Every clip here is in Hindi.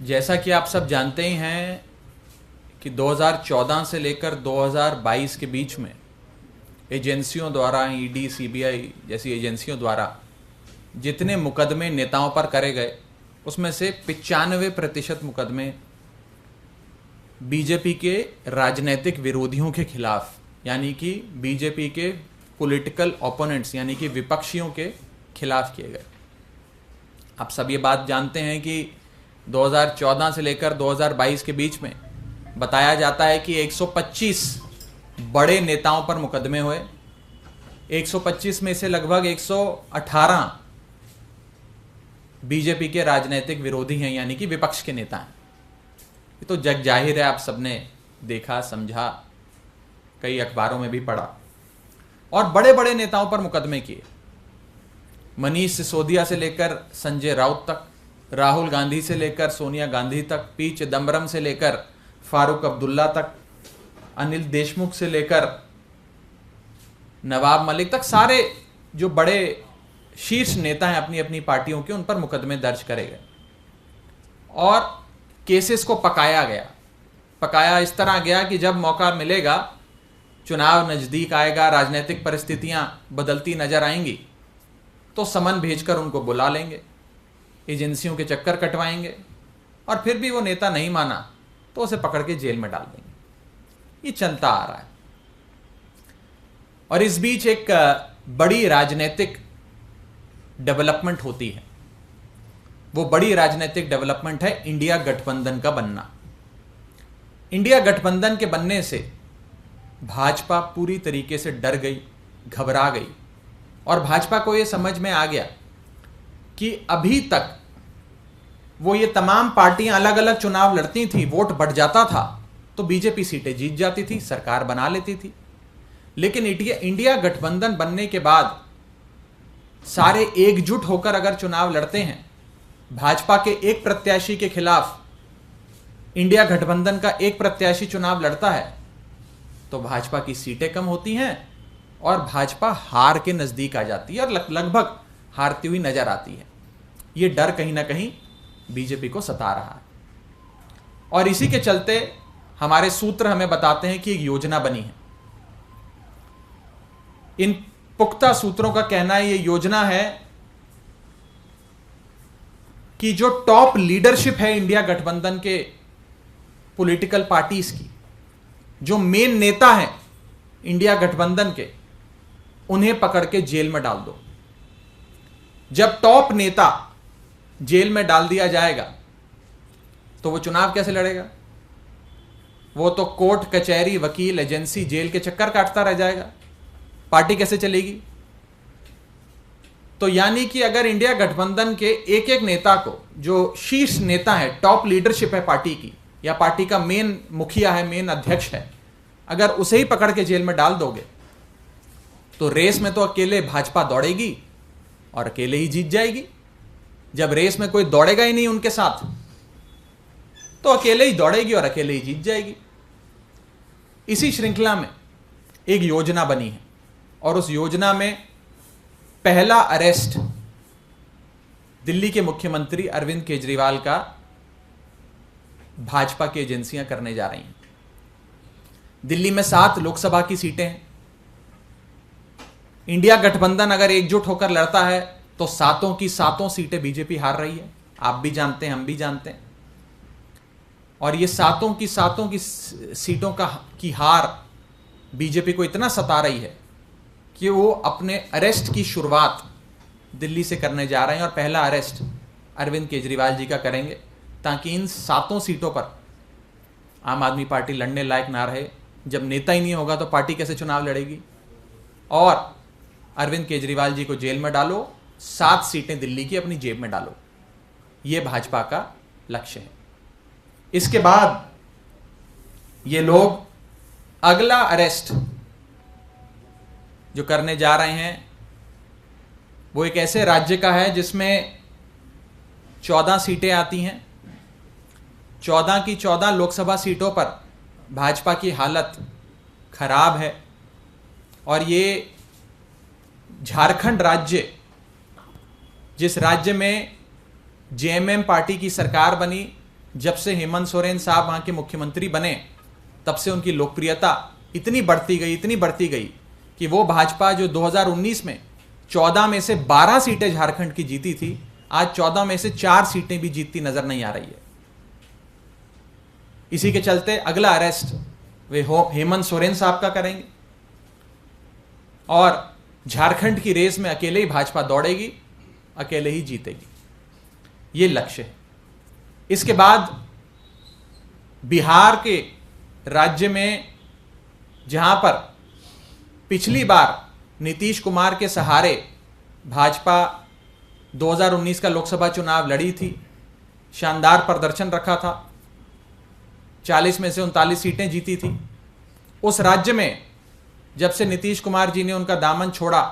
जैसा कि आप सब जानते ही हैं कि 2014 से लेकर 2022 के बीच में एजेंसियों द्वारा ईडी, सीबीआई जैसी एजेंसियों द्वारा जितने मुकदमे नेताओं पर करे गए उसमें से 95% मुकदमे बीजेपी के राजनीतिक विरोधियों के खिलाफ, यानी कि बीजेपी के पॉलिटिकल ओपोनेंट्स यानी कि विपक्षियों के खिलाफ किए गए। आप सब ये बात जानते हैं कि 2014 से लेकर 2022 के बीच में बताया जाता है कि 125 बड़े नेताओं पर मुकदमे हुए। 125 में से लगभग 118 बीजेपी के राजनीतिक विरोधी हैं, यानी कि विपक्ष के नेता हैं। ये तो जग जाहिर है, आप सबने देखा, समझा, कई अखबारों में भी पढ़ा। और बड़े बड़े नेताओं पर मुकदमे किए। मनीष सिसोदिया से लेकर संजय राउत तक, राहुल गांधी से लेकर सोनिया गांधी तक, पी चिदम्बरम से लेकर फारूक अब्दुल्ला तक, अनिल देशमुख से लेकर नवाब मलिक तक, सारे जो बड़े शीर्ष नेता हैं अपनी अपनी पार्टियों के, उन पर मुकदमे दर्ज करे गए और केसेस को पकाया गया। पकाया इस तरह गया कि जब मौका मिलेगा, चुनाव नज़दीक आएगा, राजनीतिक परिस्थितियां बदलती नजर आएंगी, तो समन भेजकर उनको बुला लेंगे, एजेंसियों के चक्कर कटवाएंगे और फिर भी वो नेता नहीं माना तो उसे पकड़ के जेल में डाल देंगे। ये चलता आ रहा है। और इस बीच एक बड़ी राजनीतिक डेवलपमेंट होती है। वो बड़ी राजनीतिक डेवलपमेंट है इंडिया गठबंधन का बनना। इंडिया गठबंधन के बनने से भाजपा पूरी तरीके से डर गई, घबरा गई और भाजपा को यह समझ में आ गया कि अभी तक वो ये तमाम पार्टियां अलग अलग चुनाव लड़ती थी, वोट बढ़ जाता था तो बीजेपी सीटें जीत जाती थी, सरकार बना लेती थी। लेकिन इंडिया गठबंधन बनने के बाद सारे एकजुट होकर अगर चुनाव लड़ते हैं, भाजपा के एक प्रत्याशी के खिलाफ इंडिया गठबंधन का एक प्रत्याशी चुनाव लड़ता है, तो भाजपा की सीटें कम होती हैं और भाजपा हार के नजदीक आ जाती है और लगभग हारती हुई नजर आती है। ये डर कहीं ना कहीं बीजेपी को सता रहा है और इसी के चलते हमारे सूत्र हमें बताते हैं कि एक योजना बनी है। इन पुख्ता सूत्रों का कहना है, ये योजना है कि जो टॉप लीडरशिप है इंडिया गठबंधन के पॉलिटिकल पार्टीज की, जो मेन नेता हैं इंडिया गठबंधन के, उन्हें पकड़ के जेल में डाल दो। जब टॉप नेता जेल में डाल दिया जाएगा तो वो चुनाव कैसे लड़ेगा? वो तो कोर्ट, कचहरी, वकील, एजेंसी, जेल के चक्कर काटता रह जाएगा। पार्टी कैसे चलेगी? तो यानी कि अगर इंडिया गठबंधन के एक एक नेता को, जो शीर्ष नेता है, टॉप लीडरशिप है पार्टी की, या पार्टी का मेन मुखिया है, मेन अध्यक्ष है, अगर उसे ही पकड़ के जेल में डाल दोगे तो रेस में तो अकेले भाजपा दौड़ेगी और अकेले ही जीत जाएगी। जब रेस में कोई दौड़ेगा ही नहीं उनके साथ, तो अकेले ही दौड़ेगी और अकेले ही जीत जाएगी। इसी श्रृंखला में एक योजना बनी है और उस योजना में पहला अरेस्ट दिल्ली के मुख्यमंत्री अरविंद केजरीवाल का भाजपा की एजेंसियां करने जा रही हैं। दिल्ली में 7 लोकसभा की सीटें हैं। इंडिया गठबंधन अगर एकजुट होकर लड़ता है तो 7 की 7 सीटें बीजेपी हार रही है। आप भी जानते हैं, हम भी जानते हैं। और ये 7 की 7 की सीटों की हार बीजेपी को इतना सता रही है कि वो अपने अरेस्ट की शुरुआत दिल्ली से करने जा रहे हैं और पहला अरेस्ट अरविंद केजरीवाल जी का करेंगे, ताकि इन 7 सीटों पर आम आदमी पार्टी लड़ने लायक ना रहे। जब नेता ही नहीं होगा तो पार्टी कैसे चुनाव लड़ेगी? और अरविंद केजरीवाल जी को जेल में डालो, 7 सीटें दिल्ली की अपनी जेब में डालो। ये भाजपा का लक्ष्य है। इसके बाद ये लोग अगला अरेस्ट जो करने जा रहे हैं वो एक ऐसे राज्य का है जिसमें 14 सीटें आती हैं। 14 की 14 लोकसभा सीटों पर भाजपा की हालत खराब है और ये झारखंड राज्य, जिस राज्य में जेएमएम पार्टी की सरकार बनी, जब से हेमंत सोरेन साहब वहां के मुख्यमंत्री बने तब से उनकी लोकप्रियता इतनी बढ़ती गई कि वो भाजपा जो 2019 में 14 में से 12 सीटें झारखंड की जीती थी, आज 14 में से 4 सीटें भी जीतती नजर नहीं आ रही है। इसी के चलते अगला अरेस्ट वे हेमंत सोरेन साहब का करेंगे और झारखंड की रेस में अकेले ही भाजपा दौड़ेगी, अकेले ही जीतेगी, ये लक्ष्य है। इसके बाद बिहार के राज्य में जहां पर पिछली बार नीतीश कुमार के सहारे भाजपा 2019 का लोकसभा चुनाव लड़ी थी, शानदार प्रदर्शन रखा था, 40 में से 39 सीटें जीती थी। उस राज्य में जब से नीतीश कुमार जी ने उनका दामन छोड़ा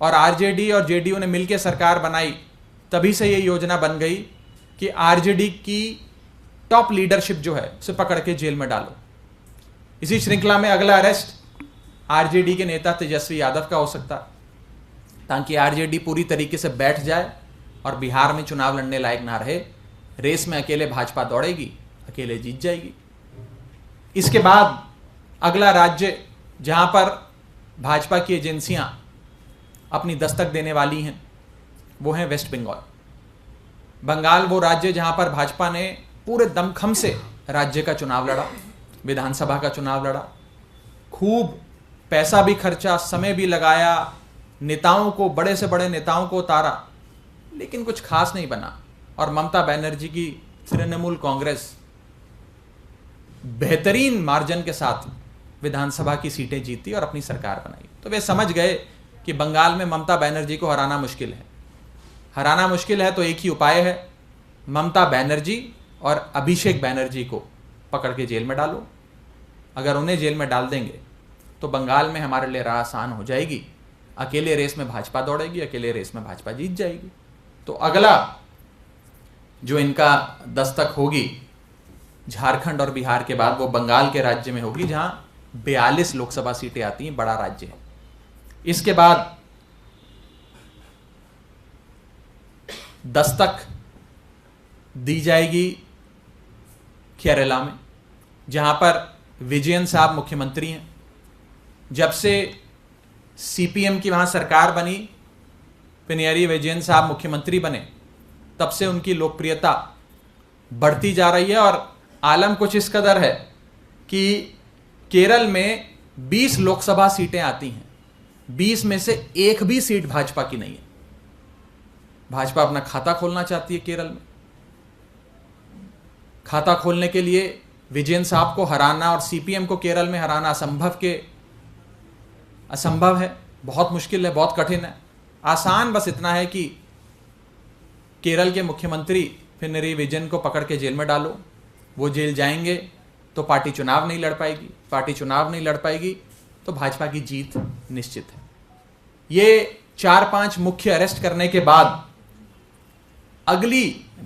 और आरजेडी और जेडीयू ने मिलकर सरकार बनाई, तभी से ये योजना बन गई कि आरजेडी की टॉप लीडरशिप जो है उसे पकड़ के जेल में डालो। इसी श्रृंखला में अगला अरेस्ट आरजेडी के नेता तेजस्वी यादव का हो सकता, ताकि आरजेडी पूरी तरीके से बैठ जाए और बिहार में चुनाव लड़ने लायक ना रहे। रेस में अकेले भाजपा दौड़ेगी, अकेले जीत जाएगी। इसके बाद अगला राज्य जहां पर भाजपा की एजेंसियां अपनी दस्तक देने वाली हैं वो है वेस्ट बंगाल। बंगाल वो राज्य जहां पर भाजपा ने पूरे दमखम से राज्य का चुनाव लड़ा, विधानसभा का चुनाव लड़ा, खूब पैसा भी खर्चा, समय भी लगाया, नेताओं को, बड़े से बड़े नेताओं को उतारा, लेकिन कुछ खास नहीं बना। और ममता बनर्जी की तृणमूल कांग्रेस बेहतरीन मार्जिन के साथ विधानसभा की सीटें जीती और अपनी सरकार बनाई। तो वे समझ गए कि बंगाल में ममता बनर्जी को हराना मुश्किल है। हराना मुश्किल है तो एक ही उपाय है, ममता बनर्जी और अभिषेक बनर्जी को पकड़ के जेल में डालो। अगर उन्हें जेल में डाल देंगे तो बंगाल में हमारे लिए राह आसान हो जाएगी, अकेले रेस में भाजपा दौड़ेगी, अकेले रेस में भाजपा जीत जाएगी। तो अगला जो इनका दस्तक होगी झारखंड और बिहार के बाद, वो बंगाल के राज्य में होगी जहां 42 लोकसभा सीटें आती हैं, बड़ा राज्य है। इसके बाद दस्तक दी जाएगी केरला में, जहां पर विजयन साहब मुख्यमंत्री हैं। जब से सीपीएम की वहां सरकार बनी, पिनराई विजयन साहब मुख्यमंत्री बने, तब से उनकी लोकप्रियता बढ़ती जा रही है। और आलम कुछ इस कदर है कि केरल में 20 लोकसभा सीटें आती हैं, 20 में से एक भी सीट भाजपा की नहीं है। भाजपा अपना खाता खोलना चाहती है केरल में। खाता खोलने के लिए विजयन साहब को हराना और सीपीएम को केरल में हराना असंभव है, बहुत मुश्किल है, बहुत कठिन है। आसान बस इतना है कि केरल के मुख्यमंत्री पिनराई विजयन को पकड़ के जेल में डालो। वो जेल जाएंगे तो पार्टी चुनाव नहीं लड़ पाएगी, पार्टी चुनाव नहीं लड़ पाएगी तो भाजपा की जीत निश्चित है। ये 4-5 मुख्य अरेस्ट करने के बाद अगली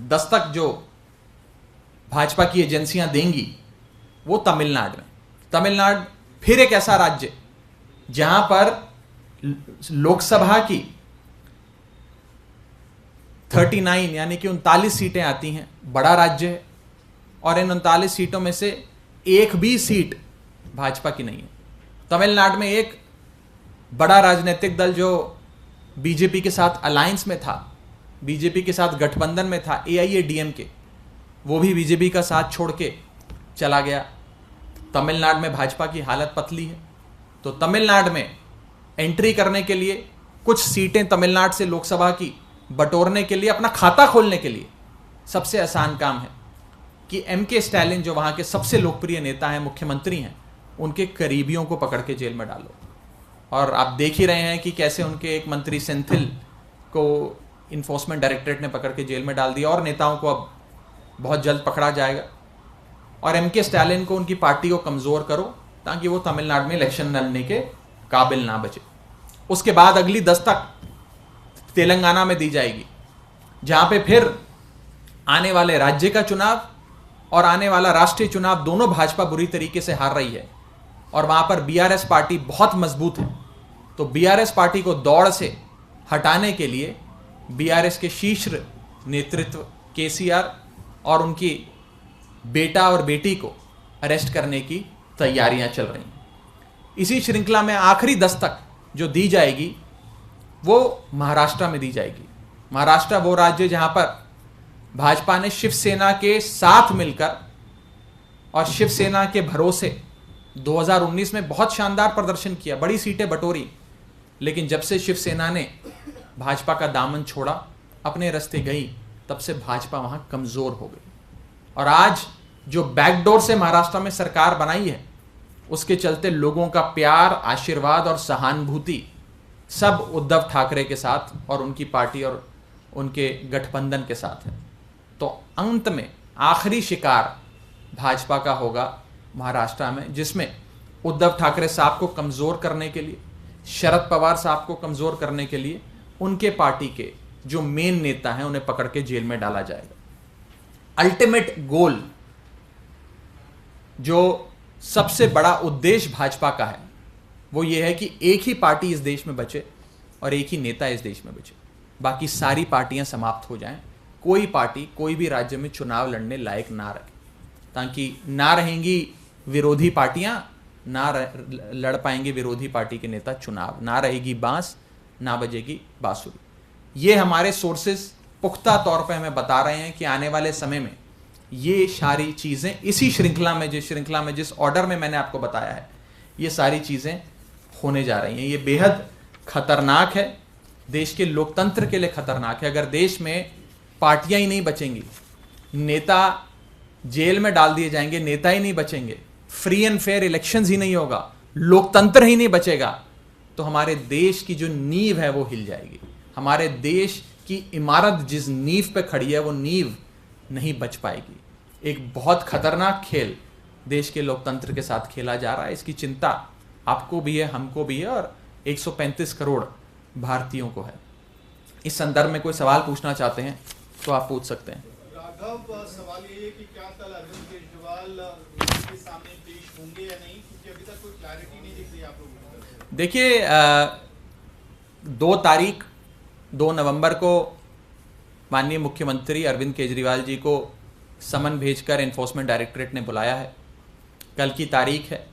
दस्तक जो भाजपा की एजेंसियां देंगी वो तमिलनाडु में। तमिलनाडु फिर एक ऐसा राज्य जहां पर लोकसभा की 39 यानी कि 39 सीटें आती हैं, बड़ा राज्य है। और इन 39 सीटों में से एक भी सीट भाजपा की नहीं है। तमिलनाडु में एक बड़ा राजनीतिक दल जो बीजेपी के साथ अलायंस में था, बीजेपी के साथ गठबंधन में था, AIADMK, वो भी बीजेपी का साथ छोड़ के चला गया। तमिलनाडु में भाजपा की हालत पतली है। तो तमिलनाडु में एंट्री करने के लिए, कुछ सीटें तमिलनाडु से लोकसभा की बटोरने के लिए, अपना खाता खोलने के लिए सबसे आसान काम है कि MK स्टैलिन जो वहां के सबसे लोकप्रिय नेता हैं, मुख्यमंत्री हैं, उनके करीबियों को पकड़ के जेल में डालो। और आप देख ही रहे हैं कि कैसे उनके एक मंत्री सेंथिल को इन्फोर्समेंट डायरेक्टरेट ने पकड़ के जेल में डाल दिया और नेताओं को अब बहुत जल्द पकड़ा जाएगा। और MK स्टैलिन को, उनकी पार्टी को कमजोर करो ताकि वो तमिलनाडु में इलेक्शन लड़ने के काबिल ना बचे। उसके बाद अगली दस्तक तेलंगाना में दी जाएगी, जहां पे फिर आने वाले राज्य का चुनाव और आने वाला राष्ट्रीय चुनाव दोनों भाजपा बुरी तरीके से हार रही है और वहां पर BRS पार्टी बहुत मजबूत है। तो BRS पार्टी को दौड़ से हटाने के लिए BRS के शीर्ष नेतृत्व KCR और उनकी बेटा और बेटी को अरेस्ट करने की तैयारियां चल रही हैं। इसी श्रृंखला में आखिरी दस्तक जो दी जाएगी वो महाराष्ट्र में दी जाएगी। महाराष्ट्र वो राज्य जहां पर भाजपा ने शिवसेना के साथ मिलकर और शिवसेना के भरोसे 2019 में बहुत शानदार प्रदर्शन किया, बड़ी सीटें बटोरी, लेकिन जब से शिवसेना ने भाजपा का दामन छोड़ा, अपने रास्ते गई, तब से भाजपा वहां कमजोर हो गई। और आज जो बैकडोर से महाराष्ट्र में सरकार बनाई है, उसके चलते लोगों का प्यार, आशीर्वाद और सहानुभूति सब उद्धव ठाकरे के साथ और उनकी पार्टी और उनके गठबंधन के साथ है। तो अंत में आखिरी शिकार भाजपा का होगा महाराष्ट्र में, जिसमें उद्धव ठाकरे साहब को कमजोर करने के लिए, शरद पवार साहब को कमजोर करने के लिए उनके पार्टी के जो मेन नेता हैं उन्हें पकड़ के जेल में डाला जाएगा। अल्टीमेट गोल, जो सबसे बड़ा उद्देश्य भाजपा का है, वो ये है कि एक ही पार्टी इस देश में बचे और एक ही नेता इस देश में बचे, बाकी सारी पार्टियां समाप्त हो जाएं। कोई पार्टी कोई भी राज्य में चुनाव लड़ने लायक ना रहे, ताकि ना रहेंगी विरोधी पार्टियां, ना लड़ पाएंगे विरोधी पार्टी के नेता चुनाव, ना रहेगी बांस, ना बजेगी बांसुरी। ये हमारे सोर्सेज पुख्ता तौर पे हमें बता रहे हैं कि आने वाले समय में ये सारी चीजें इसी श्रृंखला में, जिस ऑर्डर में मैंने आपको बताया है, ये सारी चीजें होने जा रही हैं। ये बेहद खतरनाक है, देश के लोकतंत्र के लिए खतरनाक है। अगर देश में पार्टियां ही नहीं बचेंगी, नेता जेल में डाल दिए जाएंगे, नेता ही नहीं बचेंगे, फ्री एंड फेयर इलेक्शंस ही नहीं होगा, लोकतंत्र ही नहीं बचेगा, तो हमारे देश की जो नींव है वो हिल जाएगी। हमारे देश की इमारत जिस नींव पे खड़ी है वो नींव नहीं बच पाएगी। एक बहुत खतरनाक खेल देश के लोकतंत्र के साथ खेला जा रहा है। इसकी चिंता आपको भी है, हमको भी है, और 135 करोड़ भारतीयों को है। इस संदर्भ में कोई सवाल पूछना चाहते हैं तो आप पूछ सकते हैं। राघव, सवाल ये है कि क्या कल अरविंद केजरीवाल के सामने पेश होंगे या नहीं, क्योंकि अभी तक कोई क्लैरिटी नहीं दिख रही आप लोगों को। देखिए, 2 नवंबर को माननीय मुख्यमंत्री अरविंद केजरीवाल जी को समन भेजकर एनफोर्समेंट डायरेक्टरेट ने बुलाया है। कल की तारीख है,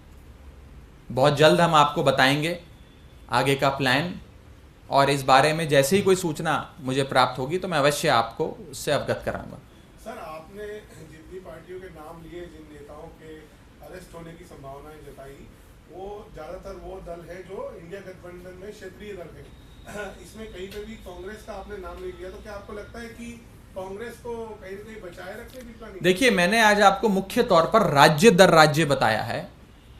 बहुत जल्द हम आपको बताएंगे आगे का प्लान, और इस बारे में जैसे ही कोई सूचना मुझे प्राप्त होगी तो मैं अवश्य आपको उससे अवगत कराऊंगा। सर, आपने जितनी पार्टियों के नाम लिए, जिन नेताओं के अरेस्ट होने की संभावनाएं जताई, वो ज्यादातर वो दल है जो इंडिया गठबंधन में क्षेत्रीय दल है। इसमें कहीं पे भी कांग्रेस का आपने नाम नहीं लिया, तो क्या आपको लगता है कि कांग्रेस को कहीं ना कहीं बचाए रखने की प्लानिंग? देखिए, मैंने आज आपको मुख्य तौर पर राज्य दर राज्य बताया है,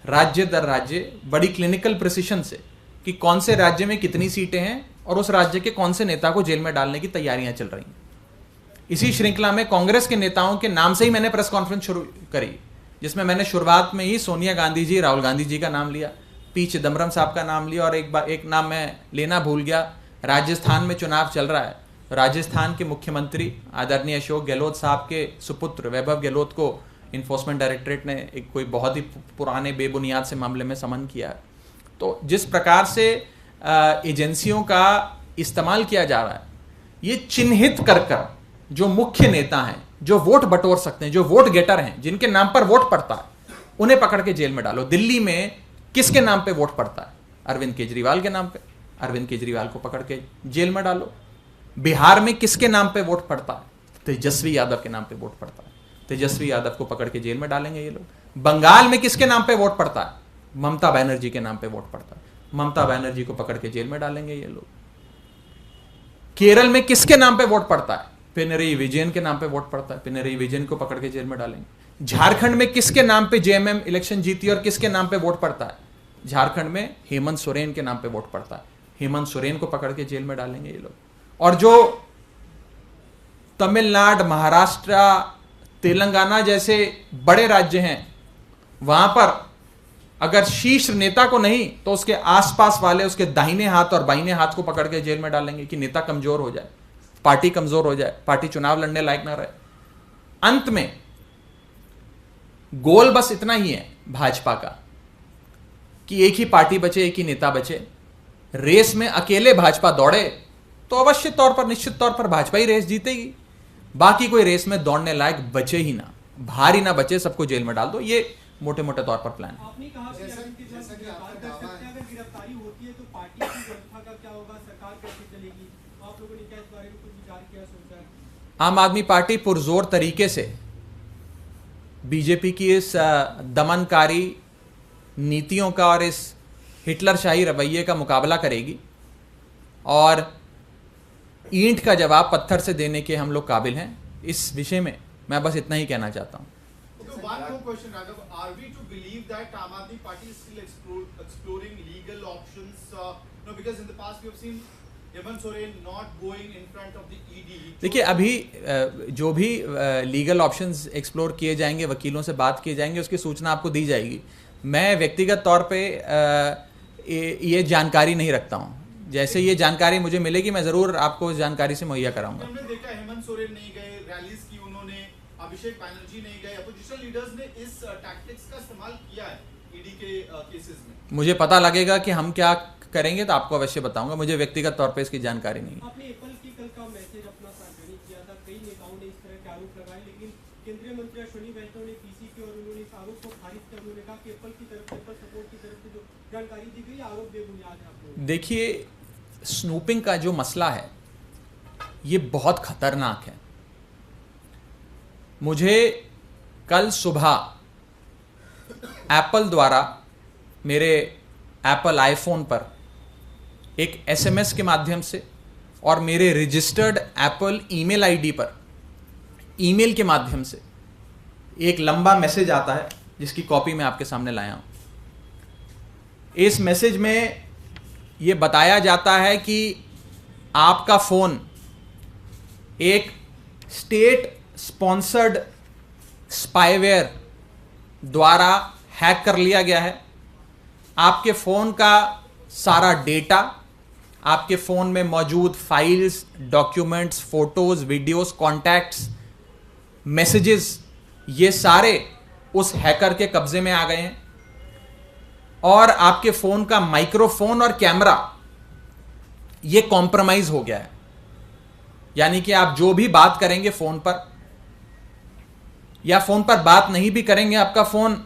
राज्य दर राज्य, बड़ी क्लिनिकल प्रिसिशन से, कि कौन से राज्य में कितनी सीटें हैं और उस राज्य के कौन से नेता को जेल में डालने की तैयारियां चल रही हैं। इसी श्रृंखला में कांग्रेस के नेताओं के नाम से ही मैंने प्रेस कॉन्फ्रेंस शुरू करी, जिसमें मैंने शुरुआत में ही सोनिया गांधी जी, राहुल गांधी जी का नाम लिया, पी चिदम्बरम साहब का नाम लिया, और एक नाम मैं लेना भूल गया। राजस्थान में चुनाव चल रहा है, राजस्थान के मुख्यमंत्री आदरणीय अशोक गहलोत साहब के सुपुत्र वैभव गहलोत को इन्फोर्समेंट डायरेक्टरेट ने एक कोई बहुत ही पुराने बेबुनियाद से मामले में समन किया है। तो जिस प्रकार से एजेंसियों का इस्तेमाल किया जा रहा है, ये चिन्हित कर कर जो मुख्य नेता हैं, जो वोट बटोर सकते हैं, जो वोट गेटर हैं, जिनके नाम पर वोट पड़ता है, उन्हें पकड़ के जेल में डालो। दिल्ली में किसके नाम पे वोट पड़ता है? अरविंद केजरीवाल के नाम पे, अरविंद केजरीवाल को पकड़ के जेल में डालो। बिहार में किसके नाम पे वोट पड़ता है? तेजस्वी यादव के नाम पे वोट पड़ता है, तेजस्वी यादव को पकड़ के जेल में डालेंगे ये लोग। बंगाल में किसके नाम पे वोट पड़ता है? ममता बनर्जी के नाम पे वोट पड़ता है, ममता बनर्जी को पकड़ के जेल में डालेंगे ये लोग। केरल में किसके नाम पे वोट पड़ता है? पिनरई विजयन के नाम पे वोट पड़ता है, पिनरई विजयन को पकड़ के जेल में डालेंगे। झारखंड में किसके नाम पे जेएमएम इलेक्शन जीती और किसके नाम पे वोट पड़ता है? झारखंड में हेमंत सोरेन के नाम पे वोट पड़ता है, हेमंत सोरेन को पकड़ के जेल में डालेंगे ये लोग। और जो तमिलनाडु, महाराष्ट्र, तेलंगाना जैसे बड़े राज्य हैं, वहां पर अगर शीर्ष नेता को नहीं तो उसके आसपास वाले, उसके दाहिने हाथ और बाइने हाथ को पकड़ के जेल में डालेंगे कि नेता कमजोर हो जाए, पार्टी कमजोर हो जाए, पार्टी चुनाव लड़ने लायक ना रहे। अंत में गोल बस इतना ही है भाजपा का कि एक ही पार्टी बचे, एक ही नेता बचे। रेस में अकेले भाजपा दौड़े तो अवश्य तौर पर, निश्चित तौर पर भाजपा ही रेस जीतेगी। बाकी कोई रेस में दौड़ने लायक बचे ही ना, भारी ना बचे, सबको जेल में डाल दो। ये मोटे मोटे तौर पर प्लान है। आपने कहा कि अगर गिरफ्तारी होती है तो पार्टी की व्यवस्था का क्या होगा, सरकार कैसे चलेगी, आप लोगों ने क्या इस बारे में कुछ विचार किया, सोचा है? आम आदमी पार्टी पुरजोर तरीके से बीजेपी की इस दमनकारी नीतियों का और इस हिटलरशाही रवैये का मुकाबला करेगी, और ईंट का जवाब पत्थर से देने के हम लोग काबिल हैं। इस विषय में मैं बस इतना ही कहना चाहता हूँ। One more question, Raghav. Are we to believe that Aam Aadmi Party is still exploring legal options? No, because in the past we have seen Hemant Soren not going in front of the ED. देखिए, अभी जो भी लीगल ऑप्शंस एक्सप्लोर किए जाएंगे, वकीलों से बात किए जाएंगे, उसकी सूचना आपको दी जाएगी। मैं व्यक्तिगत तौर पे ये जानकारी नहीं रखता हूँ। जैसे ये जानकारी मुझे मिलेगी मैं ज़रूर आपको उस जानकारी से मुहैया कराऊंगा। हमने देखा हेमंत सोरेन नहीं गए, रैलीज की उन्होंने, अभिषेक बैनर्जी नहीं गए, अपोजिशन लीडर्स ने इस टैक्टिक्स का इस्तेमाल किया है ईडी के केसेस में। मुझे पता लगेगा कि हम क्या करेंगे तो आपको अवश्य बताऊंगा। मुझे व्यक्तिगत तौर पे इसकी जानकारी नहीं है। आपने एप्पल की कल का मैसेज अपना सार्वजनिक किया था, कई नेताओं ने इस तरह के आरोप लगाए, लेकिन केंद्रीय मंत्री अश्विनी वैष्णव ने पीसी की और उन्होंने इस आरोप को खारिज किया। उन्होंने कहा कि एप्पल की तरफ से, एप्पल सपोर्ट की तरफ से जो जानकारी दी गई आरोप बेबुनियाद है। आप लोग देखिए, स्नूपिंग का जो मसला है ये बहुत खतरनाक है। मुझे कल सुबह एप्पल द्वारा मेरे एप्पल आईफोन पर एक एसएमएस के माध्यम से और मेरे रजिस्टर्ड एप्पल ईमेल आईडी पर ईमेल के माध्यम से एक लंबा मैसेज आता है, जिसकी कॉपी मैं आपके सामने लाया हूं। इस मैसेज में ये बताया जाता है कि आपका फ़ोन एक स्टेट स्पॉन्सर्ड स्पाईवेयर द्वारा हैक कर लिया गया है। आपके फ़ोन का सारा डेटा, आपके फ़ोन में मौजूद files, documents, photos, videos, contacts, messages, ये सारे उस हैकर के कब्जे में आ गए हैं। और आपके फ़ोन का माइक्रोफोन और कैमरा ये कॉम्प्रोमाइज़ हो गया है। यानी कि आप जो भी बात करेंगे फ़ोन पर, या फ़ोन पर बात नहीं भी करेंगे, आपका फ़ोन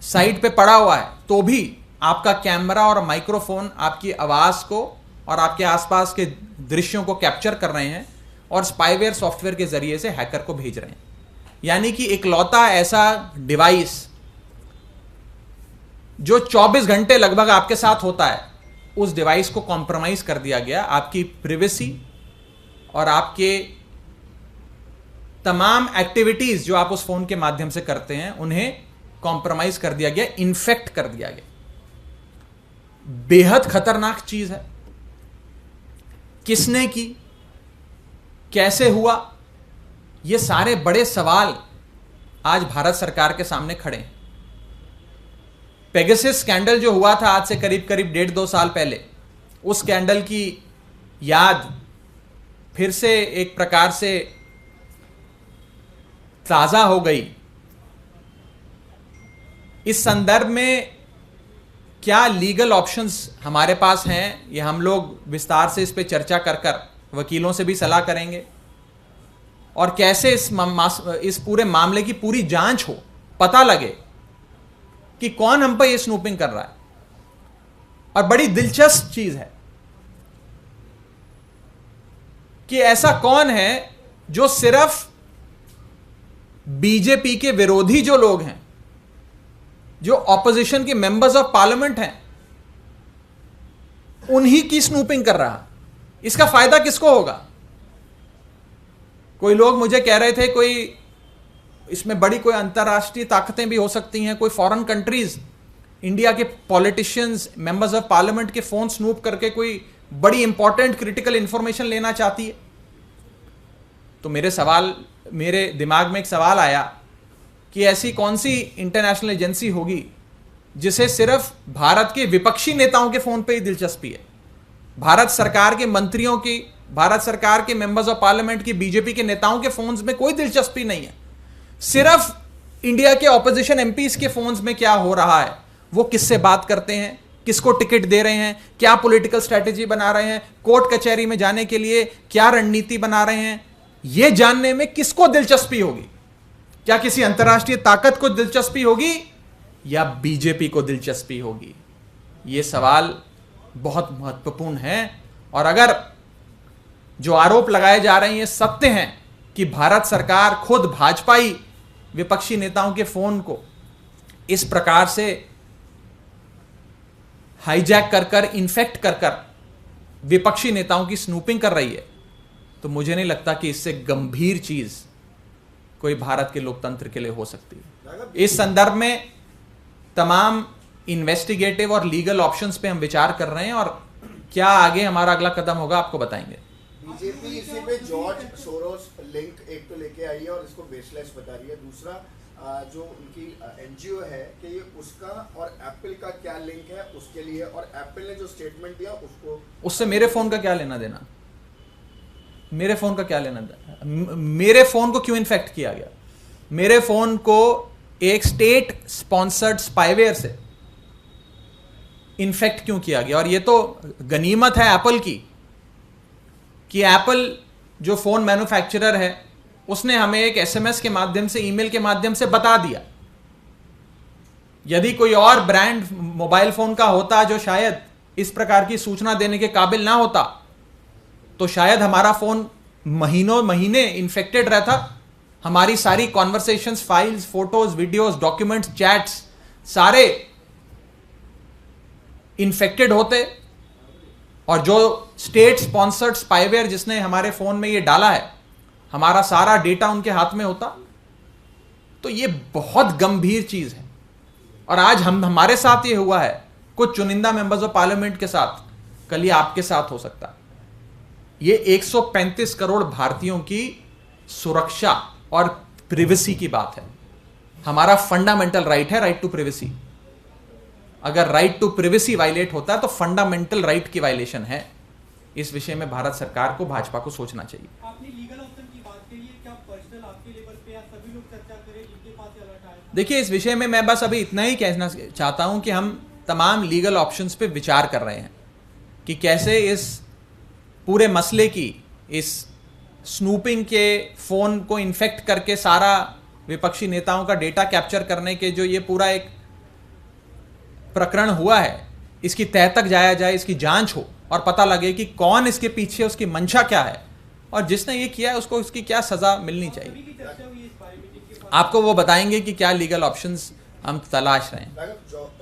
साइड पे पड़ा हुआ है, तो भी आपका कैमरा और माइक्रोफोन आपकी आवाज़ को और आपके आसपास के दृश्यों को कैप्चर कर रहे हैं और स्पाईवेयर सॉफ्टवेयर के ज़रिए से हैकर को भेज रहे हैं। यानी कि इकलौता ऐसा डिवाइस जो 24 घंटे लगभग आपके साथ होता है, उस डिवाइस को कॉम्प्रोमाइज़ कर दिया गया। आपकी प्रिवेसी और आपके तमाम एक्टिविटीज़ जो आप उस फ़ोन के माध्यम से करते हैं, उन्हें कॉम्प्रोमाइज़ कर दिया गया, इन्फेक्ट कर दिया गया। बेहद खतरनाक चीज़ है। किसने की, कैसे हुआ, ये सारे बड़े सवाल आज भारत सरकार के सामने खड़े हैं। पेगासस स्कैंडल जो हुआ था आज से करीब करीब 1.5-2 साल पहले, उस स्कैंडल की याद फिर से एक प्रकार से ताज़ा हो गई। इस संदर्भ में क्या लीगल ऑप्शंस हमारे पास हैं, ये हम लोग विस्तार से इस पे चर्चा कर वकीलों से भी सलाह करेंगे, और कैसे इस पूरे मामले की पूरी जांच हो, पता लगे कि कौन हम पर ये स्नूपिंग कर रहा है। और बड़ी दिलचस्प चीज है कि ऐसा कौन है जो सिर्फ बीजेपी के विरोधी जो लोग हैं, जो ऑपोजिशन के मेंबर्स ऑफ पार्लियामेंट हैं, उन्हीं की स्नूपिंग कर रहा। इसका फायदा किसको होगा? कोई लोग मुझे कह रहे थे कोई इसमें बड़ी कोई अंतर्राष्ट्रीय ताकतें भी हो सकती हैं, कोई फॉरेन कंट्रीज इंडिया के पॉलिटिशियंस, मेंबर्स ऑफ पार्लियामेंट के फोन स्नूप करके कोई बड़ी इंपॉर्टेंट क्रिटिकल इंफॉर्मेशन लेना चाहती है। तो मेरे दिमाग में एक सवाल आया कि ऐसी कौन सी इंटरनेशनल एजेंसी होगी जिसे सिर्फ भारत के विपक्षी नेताओं के फोन पे ही दिलचस्पी है, भारत सरकार के मंत्रियों की, भारत सरकार के मेंबर्स ऑफ पार्लियामेंट की, बीजेपी के नेताओं के फोन्स में कोई दिलचस्पी नहीं है। सिर्फ इंडिया के ऑपोजिशन एमपीज के फोन्स में क्या हो रहा है, वो किससे बात करते हैं, किसको टिकट दे रहे हैं, क्या पॉलिटिकल स्ट्रेटेजी बना रहे हैं, कोर्ट कचहरी में जाने के लिए क्या रणनीति बना रहे हैं, यह जानने में किसको दिलचस्पी होगी? क्या किसी अंतर्राष्ट्रीय ताकत को दिलचस्पी होगी या बीजेपी को दिलचस्पी होगी? यह सवाल बहुत महत्वपूर्ण है। और अगर जो आरोप लगाए जा रहे हैं ये सत्य हैं कि भारत सरकार खुद भाजपाई विपक्षी नेताओं के फोन को इस प्रकार से हाईजैक कर इन्फेक्ट कर विपक्षी नेताओं की स्नूपिंग कर रही है, तो मुझे नहीं लगता कि इससे गंभीर चीज कोई भारत के लोकतंत्र के लिए हो सकती है। इस संदर्भ में तमाम इन्वेस्टिगेटिव और लीगल ऑप्शंस पे हम विचार कर रहे हैं और क्या आगे हमारा अगला कदम होगा आपको बताएंगे। बीजेपी इसी पे जॉर्ज सोरोस लिंक एक तो लेके आई है और इसको बेसलेस बता रही है। दूसरा जो उनकी एनजीओ है कि ये उसका और एप्पल का क्या लिंक है उसके लिए, और एप्पल ने जो स्टेटमेंट दिया उसको, उससे मेरे फोन का क्या लेना देना? मेरे फोन का क्या लेना देना? मेरे फोन को क्यों इन्फेक्ट किया गया? मेरे फोन को एक स्टेट स्पॉन्सर्ड स्पाईवेयर से इन्फेक्ट क्यों किया गया? और ये तो गनीमत है एप्पल की कि एप्पल जो फोन मैन्युफैक्चरर है उसने हमें एक एसएमएस के माध्यम से, ईमेल के माध्यम से बता दिया। यदि कोई और ब्रांड मोबाइल फोन का होता जो शायद इस प्रकार की सूचना देने के काबिल ना होता, तो शायद हमारा फोन महीनों महीने इन्फेक्टेड रहता। हमारी सारी conversations, files, photos, videos, documents, chats सारे इन्फेक्टेड होते। और जो स्टेट स्पॉन्सर्ड स्पाईवेयर जिसने हमारे फोन में ये डाला है, हमारा सारा डेटा उनके हाथ में होता। तो ये बहुत गंभीर चीज है। और आज हमारे साथ ये हुआ है, कुछ चुनिंदा मेंबर्स ऑफ पार्लियामेंट के साथ, कल ये आपके साथ हो सकता है। ये 135 करोड़ भारतीयों की सुरक्षा और प्रिवेसी की बात है। हमारा फंडामेंटल राइट है, राइट टू प्रिवेसी। अगर राइट टू प्रिवेसी वायलेट होता है तो फंडामेंटल राइट की वायलेशन है। इस विषय में भारत सरकार को, भाजपा को सोचना चाहिए। आपने लीगल ऑप्शन की बात करी है, क्या पर्सनल आपके लेवल पे या सभी लोग चर्चा करें, इनके पास अलर्ट आया? देखिए, इस विषय में मैं बस अभी इतना ही कहना चाहता हूं कि हम तमाम लीगल ऑप्शंस पे विचार कर रहे हैं कि कैसे इस पूरे मसले की, इस स्नूपिंग के फोन को इन्फेक्ट करके सारा विपक्षी नेताओं का डेटा कैप्चर करने के जो ये पूरा एक प्रकरण हुआ है, इसकी तह तक जाया जाए, इसकी जांच हो और पता लगे कि कौन इसके पीछे, उसकी मंशा क्या है और जिसने ये किया है उसको उसकी क्या सजा मिलनी चाहिए। आपको वो बताएंगे कि क्या लीगल ऑप्शंस हम तलाश रहे हैं।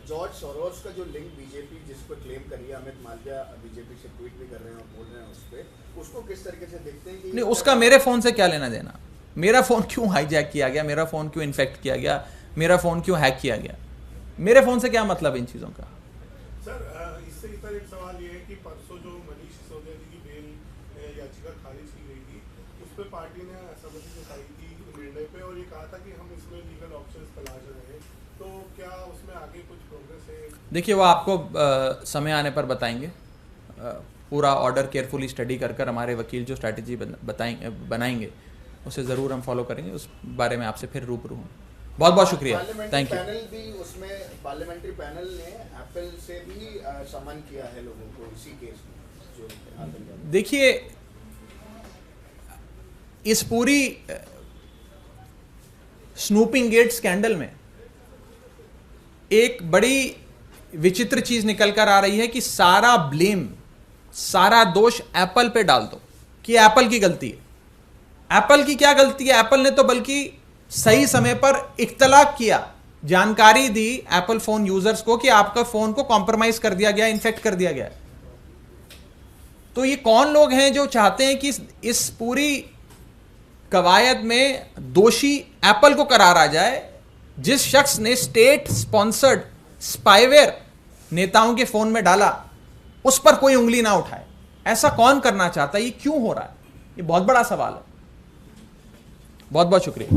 जॉर्ज सोरोस का जो लिंक बीजेपी जिस पर क्लेम करी है, अमित मालविया बीजेपी से ट्वीट भी कर रहे हैं और बोल रहे हैं उस पे, उसको किस तरीके से देखते हैं कि नहीं, उसका मेरे फोन से क्या लेना देना? मेरा फोन क्यों हाईजैक किया गया? मेरा फोन क्यों इन्फेक्ट किया गया? मेरा फोन क्यों हैक किया गया? मेरे फोन से क्या मतलब इन चीजों का? सर, इससे इतर एक सवाल ये है कि परसों जो मनीष सिसोदिया जी की बेल याचिका खारिज की गई थी, उस पर पार्टी ने असहमति जताई थी निर्णय पे और ये कहा था कि हम इसमें लीगल ऑप्शंस तलाश रहे हैं, तो क्या उसमें आगे कुछ प्रोग्रेस है? देखिए, वो आपको समय आने पर बताएंगे। पूरा ऑर्डर केयरफुली स्टडी कर हमारे वकील जो स्ट्रैटेजी बनाएंगे उसे ज़रूर हम फॉलो करेंगे। उस बारे में आपसे फिर रूबरू हूँ। बहुत बहुत शुक्रिया, थैंक यू। पैनल भी उसमें, पार्लियामेंट्री पैनल ने एप्पल से भी समन किया है लोगों को इसी केस में जो। देखिए, इस पूरी स्नूपिंग गेट स्कैंडल में एक बड़ी विचित्र चीज निकल कर आ रही है कि सारा ब्लेम, सारा दोष एप्पल पे डाल दो कि एप्पल की गलती है। एप्पल की क्या गलती है? एप्पल ने तो बल्कि सही समय पर इत्तलाक किया, जानकारी दी एप्पल फोन यूजर्स को कि आपका फोन को कॉम्प्रोमाइज कर दिया गया, इन्फेक्ट कर दिया गया। तो ये कौन लोग हैं जो चाहते हैं कि इस पूरी कवायद में दोषी एप्पल को करारा जाए? जिस शख्स ने स्टेट स्पॉन्सर्ड स्पाईवेयर नेताओं के फोन में डाला, उस पर कोई उंगली ना उठाए। ऐसा कौन करना चाहता है? ये क्यों हो रहा है? ये बहुत बड़ा सवाल है। बहुत बहुत शुक्रिया।